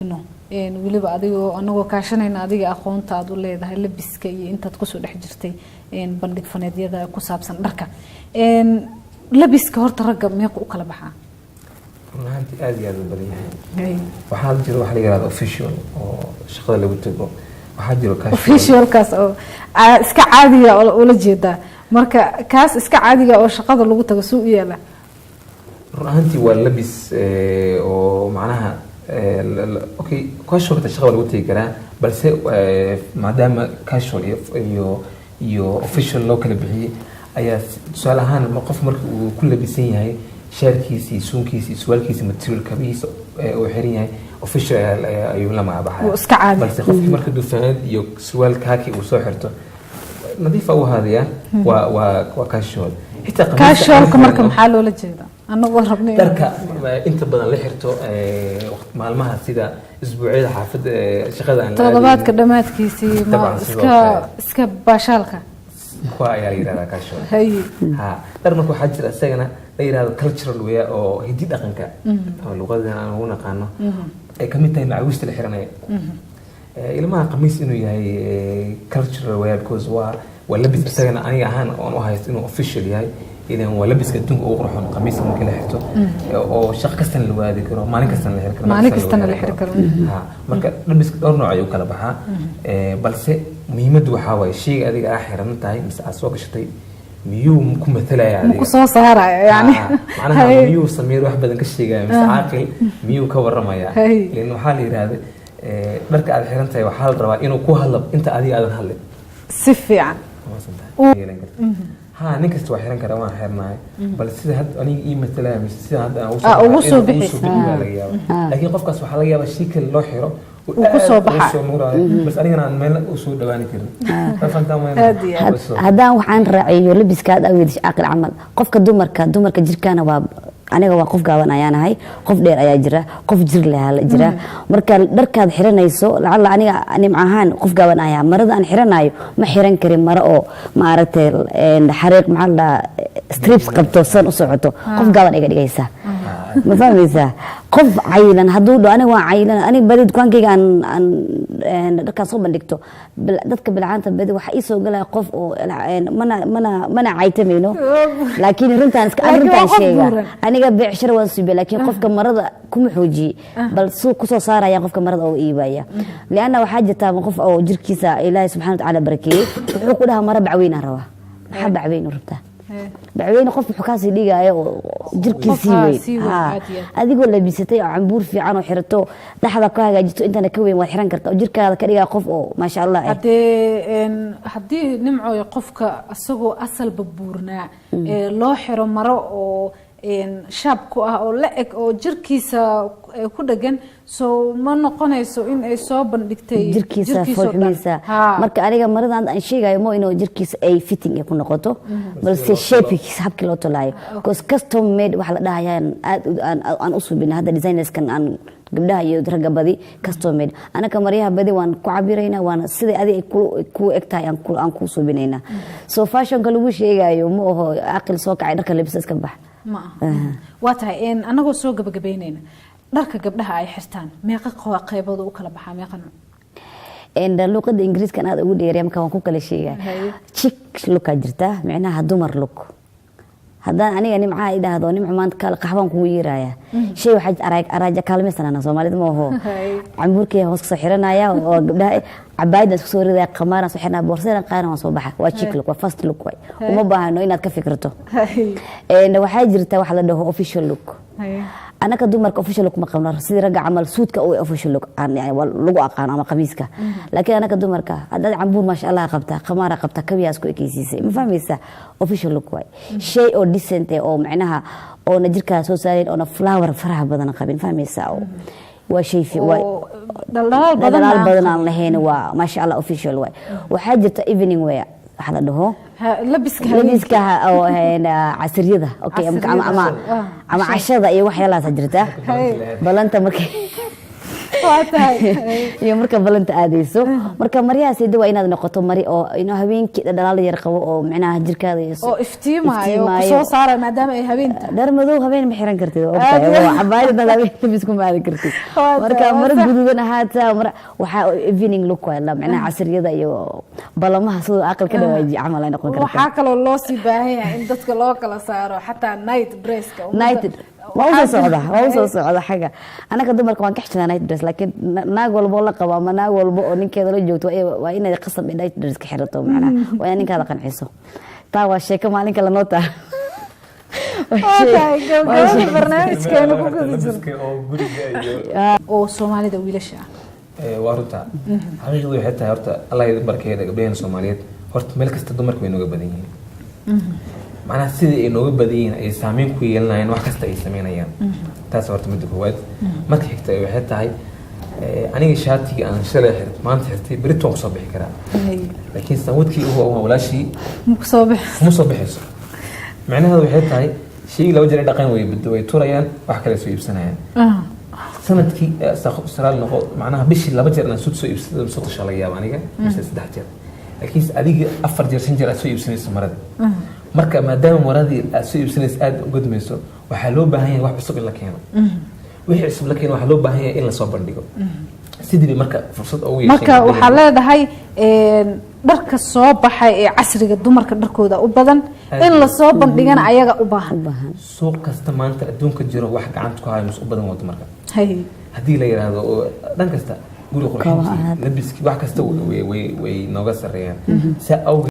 weliba adigoo anagoo kaashanayna adiga aqoonta aad u leedahay labiska iyo intaad ku soo dhex jirtay bandhig faneedyada ku saabsan dharka labiska horta ragga meeqa u kala baxaa runtii aad iyo aad u badan yahay waxaa jira wax la yiraahdo official oo shaqada lagu tago waxaa jira casual official kaas oo iska caadiga oo la jeeda marka kaas iska caadiga oo shaqada lagu tago soo yeela runtii waa labis oo macnaha okay casual ta shaqada lagu tagi karaa balse maadaama casual iyo official loo kala bixiyay ayaa su'aal ahaan qof marka uu ku labisan yahay shaarkiisa suunkiisa suwaalkiisa material kabiisa oo xiran yahay official ayuu la magacaabaa iska caadi balse qofkii marka dufaanad iyo suwaal kaaki uu soo xirto nadiif u haadiya waa casual casual marka maxaa loola jeedaa anagoo rabnay dharka inta badan la xirto maalmaha sida isbuucyada xaafada shaqada aan toddobaadka dhamaadkiisii iska baashaalka kuwa ayaa la yiraahdaa casual ha dhar marka waxaa jira isagana la yiraahdo cultural weya oo hiddi dhaqanka oo luqadan aan ugu naqaano ay kamid tahay macawiista la xiranaya ilmaha qamiis inuu yahay cultural weya because waa labis isagana aniga ahaan oon u haysto inuu official yahay idan waa labiska adduunka ugu qurxoon qamiiska marka la xirto oo shaqo kasta la waadi karo maalin kasta la xiri karo maalin kasta la xiri karo ha marka labiska dhowr nooc ayuu kala baxaa balse muhiimadu waxa way shayga adiga ah xiran tahay mise aad soo gashatay miyuu ku matalaya adiga ku soo saaraya yani macnaha miyuu sameeyay wax badan ka sheegaya mise caaqil miyuu ka waramaya in waxa la yiraahdo dharka aad xiran tahay waxa la rabaa inuu ku hadlo inta adiga aadan hadlin si fiican ها نكست وحيران كده ما حيرناي بل سيد هاد أنا مثلا مش سيد هاد وصل بحس لكن قف كاس وحلا جاب الشيك اللي حيره وقصوا بحر بس أنا مال وصول دواني كده فأنت ما هذا وحن رعي لبس كاد أو يدش عقل عمل قف كدمر كجير كان واب aniga waa qof gaaban ayaan ahay qof dheer ayaa jira qof jir leh jira marka dharkaad xiranayso lacala aniga nimcahan qof gaaban ayaa marada aan xiranayo ma xiran karin maro oo ma aragtay xariiq maxaa la strips qabto san u socoto qof gaaban iga dhigaysa ma fahmaysaa qof caylan haduu dho aniga waa caylan aniga badi dukaankayga aan dharkaas soo bandhigto dadka bilcaanta badi waxa ii soo galaya qof oo mana caytamayno laakiin runtaan sheega aniga beecshar waan suubay laakiin qofka marada kuma xoojiye bal soo ku soo saaraya qofka marada oo iibaya liana waxa jirta qof oo jirkiisa Ilaahay subhanahu wa ta'ala barakeeyay wuxuu ku dhaha mara bacweyna raba waxa bacweyna rabta bacweyna qof wuxuu kaasi dhigaya oo jirkiisii weyn adigoo labisatay oo cambuur fiican oo xirato dhaxda ka hagaajito intana ka weyn waa xiran kartaa oo jirkaada ka dhigaa qof oo ma sha Allah hadii nimco qofka asagoo asal babuurnaa loo xiro maro oo shaab ku ah oo la eg oo jirkiisa ku dhagan soo ma noqonayso in ay soo bandhigtay jirkiisa fooxmiisa marka aniga maradan aan sheegayo mo inuu jirkiisa ay fitting ku noqoto balse shapekiisa habkii loo tolaayo because custom made wax la dhahayaan aan u subin hadda designers kan aan gabdhaha iyo ragga badi custom made anaka mariyaha badi waan ku cabirayna waan sida adiga ku egtahay aan ku subinayna so fashion ka lagu sheegayo ma oho aqal soo kacay dharka labis iska bax ما واتاي ان انغو سو غبغبينينا dharka gabdhaha ay xirtaan meeqa qaybood u kala baxaa meeqa luqada ingiriiska aad ugu dheereeyay marka waan ku kala sheegay chick look jirta macnaha dumar look haddaan aniga nimca idhaahdo nimca maanta kala qaxban ku yeeraya shay waxa araaja kaalmeysana Soomaalida ma oho cambuurkii hoos ka soo xiranaya oo gabdhaha cabaayada isku soo riday qamaara soo xirnaa boorsada qaarna waa soo baxa waa chick look waa first look way uma baahno inaad ka fikirto waxa jirta wax la dhaho official look anaka dumarka official look ma qabno sidii raga camal suudka oo official look aan lagu aqaan ama qamiiska laakiin anaka dumarka hadda cambuur ma sha Allah qabta qamaara qabta kabiyaas ku ekeysisay ma fahmaysa official look way shay oo decent oo macnaha oo jirka soo saareen oo flower faraha badan qabin fahmaysa waa shay fi waa dalaal badan aan lahayn waa ma sha Allah official way waxa jirta evening wear waxa la dhaho labiska oo casriyada okay ama cashada iyo wax yalaas jirta balanta markay iyo marka balanta aadayso marka maryahaas ida waa inaad noqoto mari oo inoo habeenkii dhalaal yar qabo oo macnaha jirkaada oo iftiimaayo soo saara maadaama ay habeenta dhar madow habeen ma xiran kartid oo cabaayad habeen bisku ma aadi kartid marka mar gududan ahaata mar waxa evening look waa macnaha casriyada iyo balamaha soo aqal ka dhawaaji camal ay noqon kartaa waxa kale oo loo sii baahan yahay in dadka loo kala saaro xataa night dress-ka waa soo socda xaga anaga dumarka waan ka xishnaa night dress laakiin naag walbo la qabo ama naag walbo oo ninkeeda la joogto waa inay qasab night dress ka xirato macnaha waa in ninkaada qanciso taa waa sheeko maalinka la noota barnaamijkeena ku gudubsan oo Soomaalida wiilasha waa runta xaqiiqdu waxay tahay horta Allah idin barkeeyo gabdhaha Soomaaliyeed horta meel kasta dumarku way nooga badan yihiin macnaha sidii ay nooga badan yihiin ay saameyn ku yeelanayaan wax kasta ay sameynayaan taas horta mid koowaad marka xigta waxay tahay aniga shaatiga aan shalay xirtay maanta xirtay berito ku soo bixi karaa laakiin sanadkii uu walaashii mu soo bixayso macnaheedu waxay tahay shay laba jeer dhaqan way turayaan wax kale soo iibsanayaan sanadkii saraal noqo macnaha bishii laba jeer aan soo iibsaday soo shalay aniga mise saddex jeer laakiin adiga afar jeer shan jeer aad soo iibsanayso marada marka maadaama maradii aad soo iibsanayso aad u gudmayso waxaa loo baahan yahay wax cusub in la keeno wixii cusub la keeno waxaa loo baahan yahay in la soo bandhigo sidii marka fursad ugu yeeshay marka waxaa leedahay dharka soo baxay ee casriga dumarka dharkooda u badan in la soo bandhigana ayaga u baahan suuq kasta maanta adduunka jiro wax gacanta ku hayo u badan waa dumarka haddii la yiraahdo dhan kasta guri qurxinta labiski wax kasta way nooga sareeyaan